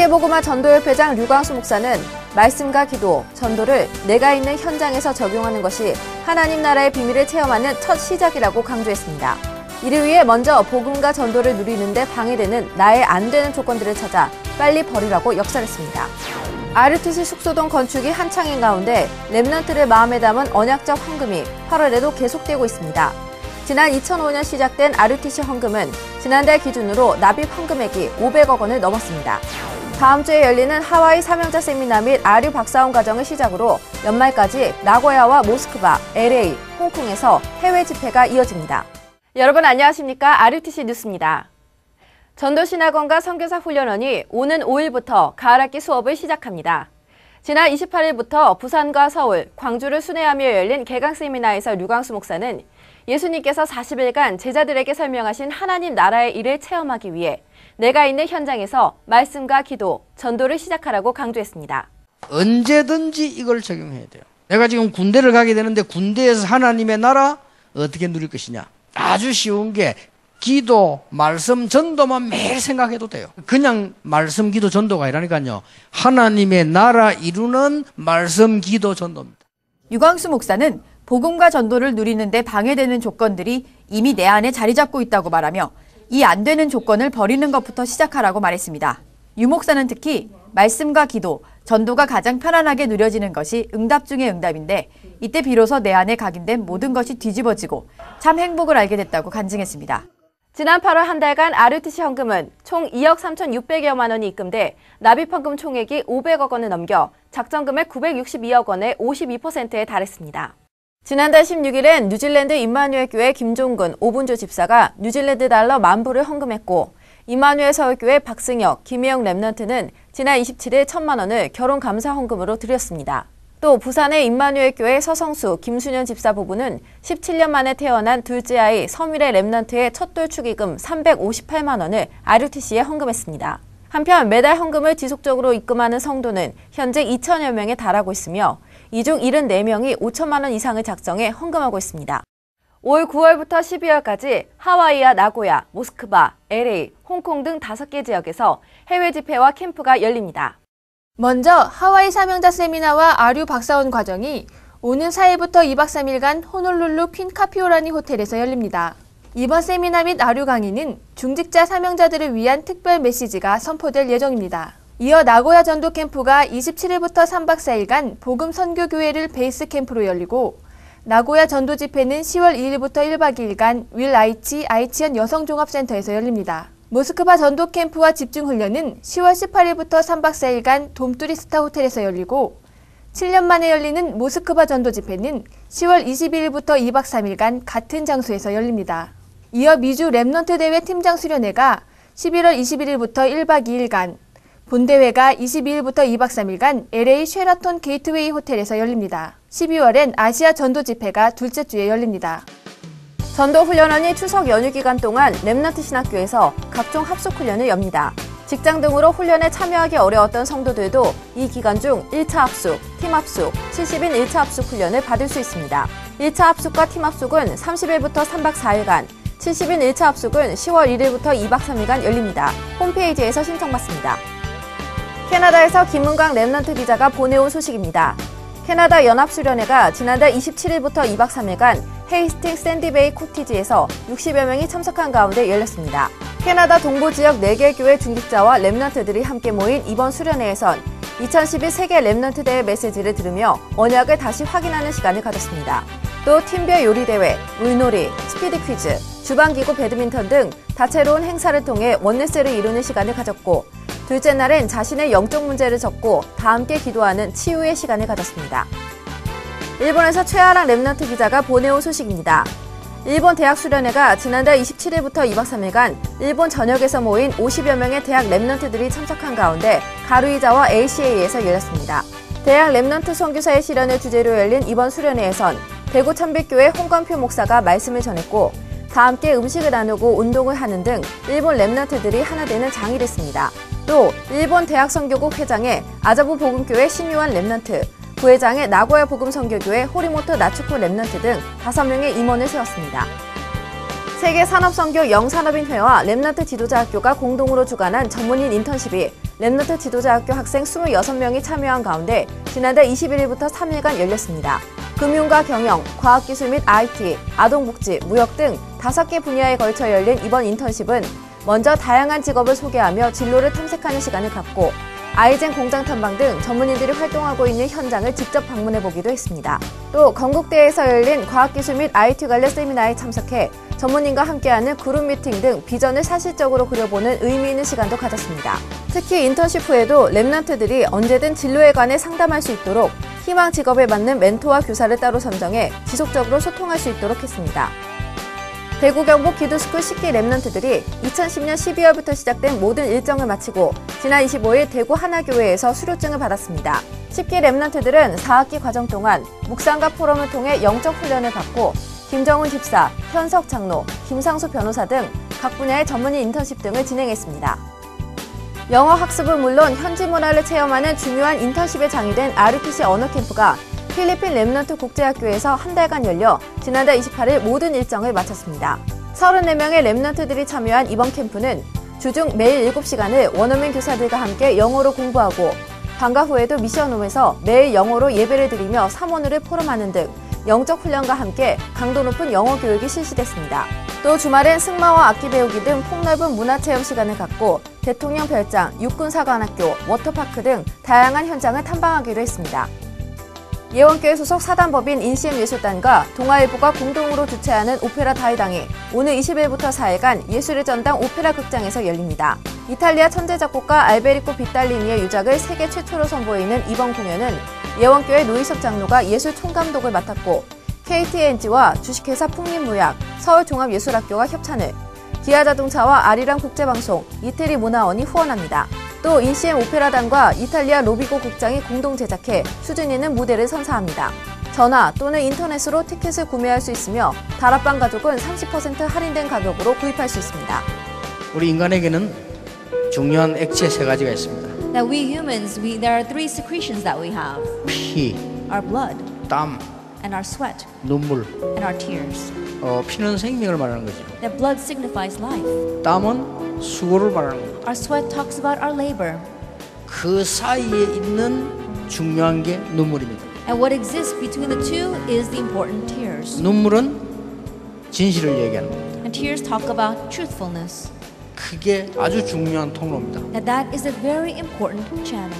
세계복음화 전도협회장 류광수 목사는 말씀과 기도, 전도를 내가 있는 현장에서 적용하는 것이 하나님 나라의 비밀을 체험하는 첫 시작이라고 강조했습니다. 이를 위해 먼저 복음과 전도를 누리는데 방해되는 나의 안 되는 조건들을 찾아 빨리 버리라고 역설했습니다. RUTC 숙소동 건축이 한창인 가운데 렘넌트를 마음에 담은 언약적 헌금이 8월에도 계속되고 있습니다. 지난 2005년 시작된 RUTC 헌금은 지난달 기준으로 납입 헌금액이 500억 원을 넘었습니다. 다음 주에 열리는 하와이 사명자 세미나 및 아류 박사원 과정을 시작으로 연말까지 나고야와 모스크바, LA, 홍콩에서 해외 집회가 이어집니다. 여러분 안녕하십니까? RUTC 뉴스입니다. 전도신학원과 선교사 훈련원이 오는 5일부터 가을학기 수업을 시작합니다. 지난 28일부터 부산과 서울, 광주를 순회하며 열린 개강 세미나에서 류광수 목사는 예수님께서 40일간 제자들에게 설명하신 하나님 나라의 일을 체험하기 위해 내가 있는 현장에서 말씀과 기도, 전도를 시작하라고 강조했습니다. 언제든지 이걸 적용해야 돼요. 내가 지금 군대를 가게 되는데 군대에서 하나님의 나라 어떻게 누릴 것이냐. 아주 쉬운 게 기도, 말씀, 전도만 매일 생각해도 돼요. 그냥 말씀, 기도, 전도가 아니라니까요. 하나님의 나라 이루는 말씀, 기도, 전도입니다. 류광수 목사는 복음과 전도를 누리는데 방해되는 조건들이 이미 내 안에 자리 잡고 있다고 말하며 이 안 되는 조건을 버리는 것부터 시작하라고 말했습니다. 유 목사는 특히 말씀과 기도, 전도가 가장 편안하게 누려지는 것이 응답 중의 응답인데 이때 비로소 내 안에 각인된 모든 것이 뒤집어지고 참 행복을 알게 됐다고 간증했습니다. 지난 8월 한 달간 RUTC 헌금은 총 2억 3,600여만 원이 입금돼 납입 헌금 총액이 500억 원을 넘겨 작정금액 962억 원의 52%에 달했습니다. 지난달 16일엔 뉴질랜드 임마누엘 교회 김종근 오분조 집사가 뉴질랜드 달러 10,000불을 헌금했고 임마누엘 서울교회 박승혁, 김혜영 렘넌트는 지난 27일 1,000만 원을 결혼 감사 헌금으로 드렸습니다. 또 부산의 임마누엘 교회 서성수, 김순현 집사 부부는 17년 만에 태어난 둘째 아이 서밀의 렘넌트의 첫돌 축의금 358만 원을 RUTC에 헌금했습니다. 한편 매달 헌금을 지속적으로 입금하는 성도는 현재 2,000여 명에 달하고 있으며 이 중 74명이 5천만 원 이상을 작정해 헌금하고 있습니다. 올 9월부터 12월까지 하와이와 나고야, 모스크바, LA, 홍콩 등 5개 지역에서 해외 집회와 캠프가 열립니다. 먼저 하와이 사명자 세미나와 아류 박사원 과정이 오는 4일부터 2박 3일간 호놀룰루 퀸 카피오라니 호텔에서 열립니다. 이번 세미나 및 아류 강의는 중직자 사명자들을 위한 특별 메시지가 선포될 예정입니다. 이어 나고야 전도 캠프가 27일부터 3박 4일간 복음 선교교회를 베이스 캠프로 열리고 나고야 전도 집회는 10월 2일부터 1박 2일간 윌 아이치 아이치현 여성종합센터에서 열립니다. 모스크바 전도 캠프와 집중 훈련은 10월 18일부터 3박 4일간 돔투리스타 호텔에서 열리고 7년 만에 열리는 모스크바 전도 집회는 10월 22일부터 2박 3일간 같은 장소에서 열립니다. 이어 미주 렘넌트 대회 팀장 수련회가 11월 21일부터 1박 2일간, 본대회가 22일부터 2박 3일간 LA 쉐라톤 게이트웨이 호텔에서 열립니다. 12월엔 아시아 전도 집회가 둘째 주에 열립니다. 전도훈련원이 추석 연휴 기간 동안 렘넌트 신학교에서 각종 합숙 훈련을 엽니다. 직장 등으로 훈련에 참여하기 어려웠던 성도들도 이 기간 중 1차 합숙, 팀 합숙, 70인 1차 합숙 훈련을 받을 수 있습니다. 1차 합숙과 팀 합숙은 30일부터 3박 4일간, 70인 1차 합숙은 10월 1일부터 2박 3일간 열립니다. 홈페이지에서 신청받습니다. 캐나다에서 김은광 렘넌트 기자가 보내온 소식입니다. 캐나다 연합수련회가 지난달 27일부터 2박 3일간 헤이스팅 샌디베이 코티지에서 60여 명이 참석한 가운데 열렸습니다. 캐나다 동부지역 4개 교회 중직자와 렘넌트들이 함께 모인 이번 수련회에선 2011 세계 렘넌트 대회 메시지를 들으며 언약을 다시 확인하는 시간을 가졌습니다. 또 팀별 요리대회, 물놀이, 스피드 퀴즈, 주방기구 배드민턴 등 다채로운 행사를 통해 원네스를 이루는 시간을 가졌고 둘째 날엔 자신의 영적 문제를 적고 다 함께 기도하는 치유의 시간을 가졌습니다. 일본에서 최아랑 렘넌트 기자가 보내온 소식입니다. 일본 대학 수련회가 지난달 27일부터 2박 3일간 일본 전역에서 모인 50여 명의 대학 렘넌트들이 참석한 가운데 가루이자와 ACA에서 열렸습니다. 대학 렘넌트 선교사의 실현을 주제로 열린 이번 수련회에선 대구 참빛교회 홍건표 목사가 말씀을 전했고 다 함께 음식을 나누고 운동을 하는 등 일본 렘넌트들이 하나 되는 장이 됐습니다. 또 일본 대학선교국 회장의 아자부 복음교회 신유한 렘넌트, 부회장의 나고야 복음선교교회 호리모토 나츠코 렘넌트 등 5명의 임원을 세웠습니다. 세계산업선교 영산업인회와 렘넌트 지도자학교가 공동으로 주관한 전문인 인턴십이 랩넌트 지도자학교 학생 26명이 참여한 가운데 지난달 21일부터 3일간 열렸습니다. 금융과 경영, 과학기술 및 IT, 아동복지, 무역 등 5개 분야에 걸쳐 열린 이번 인턴십은 먼저 다양한 직업을 소개하며 진로를 탐색하는 시간을 갖고 아이젠 공장 탐방 등 전문인들이 활동하고 있는 현장을 직접 방문해보기도 했습니다. 또 건국대에서 열린 과학기술 및 IT 관련 세미나에 참석해 전문인과 함께하는 그룹 미팅 등 비전을 사실적으로 그려보는 의미 있는 시간도 가졌습니다. 특히 인턴십 후에도 랩넌트들이 언제든 진로에 관해 상담할 수 있도록 희망 직업에 맞는 멘토와 교사를 따로 선정해 지속적으로 소통할 수 있도록 했습니다. 대구 경북 기도스쿨 10기 랩넌트들이 2010년 12월부터 시작된 모든 일정을 마치고 지난 25일 대구 하나교회에서 수료증을 받았습니다. 10기 랩넌트들은 4학기 과정 동안 묵상과 포럼을 통해 영적 훈련을 받고 김정훈 집사, 현석 장로, 김상수 변호사 등 각 분야의 전문인 인턴십 등을 진행했습니다. 영어 학습은 물론 현지 문화를 체험하는 중요한 인턴십의 장이 된 RUTC 언어 캠프가 필리핀 랩넌트 국제학교에서 한 달간 열려 지난달 28일 모든 일정을 마쳤습니다. 34명의 랩넌트들이 참여한 이번 캠프는 주중 매일 7시간을 원어민 교사들과 함께 영어로 공부하고 방과 후에도 미션홈에서 매일 영어로 예배를 드리며 사모님을 포럼하는 등 영적 훈련과 함께 강도 높은 영어 교육이 실시됐습니다. 또 주말엔 승마와 악기 배우기 등 폭넓은 문화체험 시간을 갖고 대통령 별장, 육군사관학교, 워터파크 등 다양한 현장을 탐방하기도 했습니다. 예원교회 소속 사단법인 인시엠예술단과 동아일보가 공동으로 주최하는 오페라 다이당이 오늘 20일부터 4일간 예술의 전당 오페라 극장에서 열립니다. 이탈리아 천재 작곡가 알베리코 비탈리니의 유작을 세계 최초로 선보이는 이번 공연은 예원교회 노희섭 장로가 예술 총감독을 맡았고 KTNG와 주식회사 풍림무약, 서울종합예술학교가 협찬을, 기아자동차와 아리랑 국제방송, 이태리 문화원이 후원합니다. 또 인시엠 오페라단과 이탈리아 로비고 극장이 공동 제작해 수준 있는 무대를 선사합니다. 전화 또는 인터넷으로 티켓을 구매할 수 있으며 다락방 가족은 30% 할인된 가격으로 구입할 수 있습니다. 우리 인간에게는 중요한 액체 3가지가 있습니다. That we humans, there are 3 secretions that we have. 피, Our blood 땀, and our sweat 눈물. and our tears. 피는 생명을 말하는 거죠. That blood signifies life. 땀은 수고를 말하는 거죠. Our sweat talks about our labor. 그 사이에 있는 중요한 게 눈물입니다. And what exists between the two is the important tears. 눈물은 진실을 얘기하는 겁니다. And tears talk about truthfulness. 그게 아주 중요한 통로입니다. And that is a very important channel.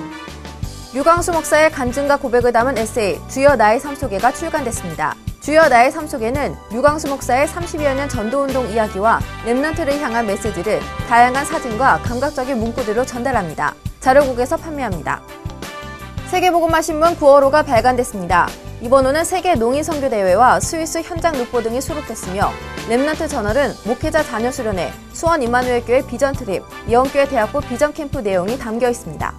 유광수 목사의 간증과 고백을 담은 에세이 주여 나의 삶 속에가 출간됐습니다. 주여 나의 삶 속에는 유광수 목사의 30여 년 전도운동 이야기와 랩넌트를 향한 메시지를 다양한 사진과 감각적인 문구들로 전달합니다. 자료국에서 판매합니다. 세계복음화신문 9월호가 발간됐습니다. 이번 호는 세계 농인선교대회와 스위스 현장 룩보 등이 수록됐으며 랩넌트 저널은 목회자 자녀 수련회, 수원 임마누엘교회 비전 트립, 예원교회 대학부 비전 캠프 내용이 담겨 있습니다.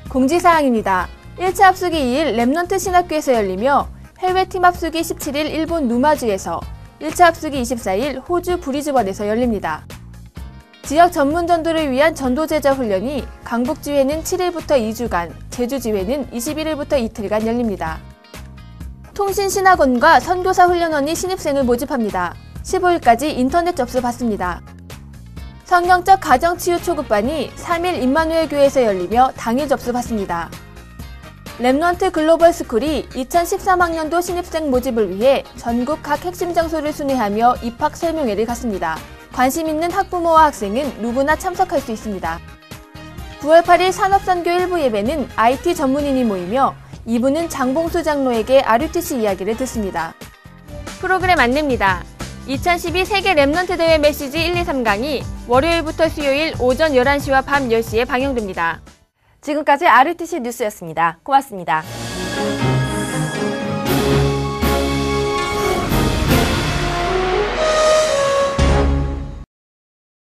공지사항입니다. 1차 합숙이 2일 랩넌트 신학교에서 열리며 해외 팀 합숙이 17일 일본 누마주에서, 1차 합숙이 24일 호주 브리즈번에서 열립니다. 지역 전문 전도를 위한 전도제자 훈련이 강북지회는 7일부터 2주간, 제주지회는 21일부터 이틀간 열립니다. 통신신학원과 선교사 훈련원이 신입생을 모집합니다. 15일까지 인터넷 접수 받습니다. 성경적 가정치유 초급반이 3일 임마누엘 교회에서 열리며 당일 접수 받습니다. 랩넌트 글로벌 스쿨이 2013학년도 신입생 모집을 위해 전국 각 핵심 장소를 순회하며 입학 설명회를 갖습니다. 관심 있는 학부모와 학생은 누구나 참석할 수 있습니다. 9월 8일 산업선교 1부 예배는 IT 전문인이 모이며 2부는 장봉수 장로에게 RUTC 이야기를 듣습니다. 프로그램 안내입니다. 2012 세계 랩넌트 대회 메시지 1, 2, 3강이 월요일부터 수요일 오전 11시와 밤 10시에 방영됩니다. 지금까지 RUTC 뉴스였습니다. 고맙습니다.